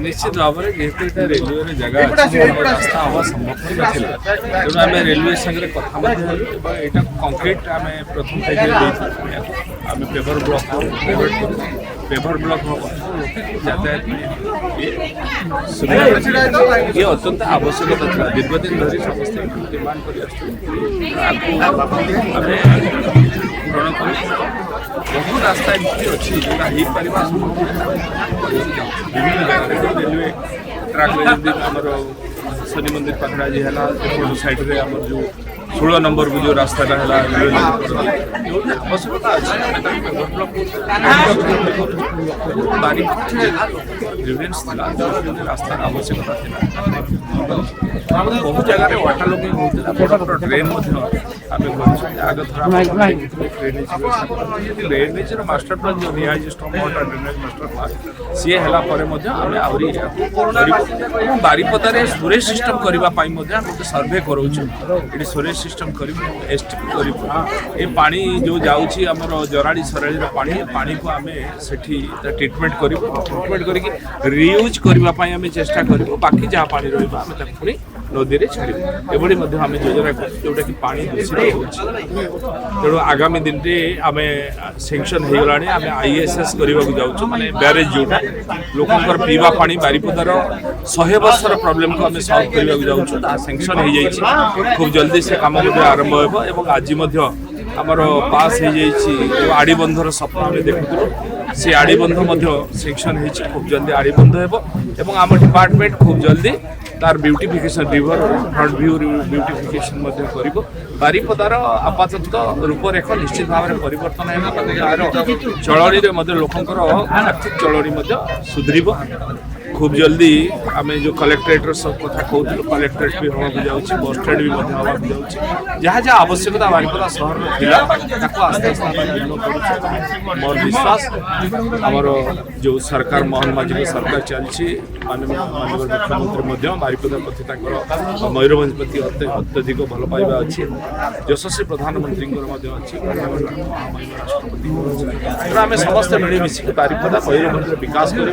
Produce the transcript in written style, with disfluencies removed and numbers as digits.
निश्चित भाव में जेहेतु यहाँ रेलवे जगह रास्ता हवा संभव ना तेणु आम रेलवे सागर कथा यहाँ कंक्रीट आम प्रथम आम पेपर ब्लॉक पेपर ब्लॉक यातायात ये अत्यंत आवश्यकता था दीर्घ दिन धरी समस्त डिमांड कर पूरण कर बहु रास्ता एमती अच्छी जोटा हो पार विभिन्न जगह रेलवे ट्राक आमर शनि मंदिर पाखे आज है साइड आम जो 16 नंबर को जो रास्ता है आवश्यकता अच्छी रास्तार आवश्यकता बहुत जगह वाटर लॉगिंग होता ट्रेन ड्रेनेज मास्टर प्लान जो निजी storm water drainage master plan सी है बारिपदार स्टोरेज सिस्टम करने सर्वे कर स्टोरेज सिस्टम कर एसटीपी कर ये पानी जो जाऊँगी आमर जराड़ी सराड़ी पानी को आम से ट्रिटमेंट ट्रिटमेंट करके रियूज करने चेष्टा करूँ बाकी जहाँ पानी रहा पुणी नदी में छाड़ ये आम योजना जोटा कि पानी दूषित हो तेणु आगामी दिन में आम सेंक्शन हो गला आम आईएसएस करने जाऊँ माने ब्यारेज जोटा लोकंर पीवा पानी बारिपदार 100 वर्षर प्रॉब्लम को आम सॉल्व करने जाऊँ सेंक्शन हो जाए खूब जल्दी से काम आरंभ हो आज आमर पास हो आड़ीबंधर स्वप्न आम देखुँ से आड़ीबंध सेक्शन हो खूब जल्दी आड़ीबंध हो आम डिपार्टमेंट खूब जल्दी तार beautification river front view beautification कर बारिपदार आपातत रूपरेख निश्चित भाव में परिवर्तन है चलनी में लोकंर आर्थिक चलनी सुधर खूब जल्दी आम जो कलेक्टरेट सब कथा कहूँ कलेक्टरेट भी हाँ जाऊँगी बस स्टैंड भी हाँ जाऊँगी जहाँ जहाँ आवश्यकता बारिपदा सहर में आस्ते आस्ते मोर विश्वास आमर जो सरकार मोहन माझी सरकार चलती माननीय मुख्यमंत्री बारिपदा प्रति मयूरभंज प्रति अत्यधिक भल पाइबा अच्छी यशस्वी प्रधानमंत्री अच्छी राष्ट्रपति आम समस्त मिलमिशिक बारिपदा मयूरभंज विकास कर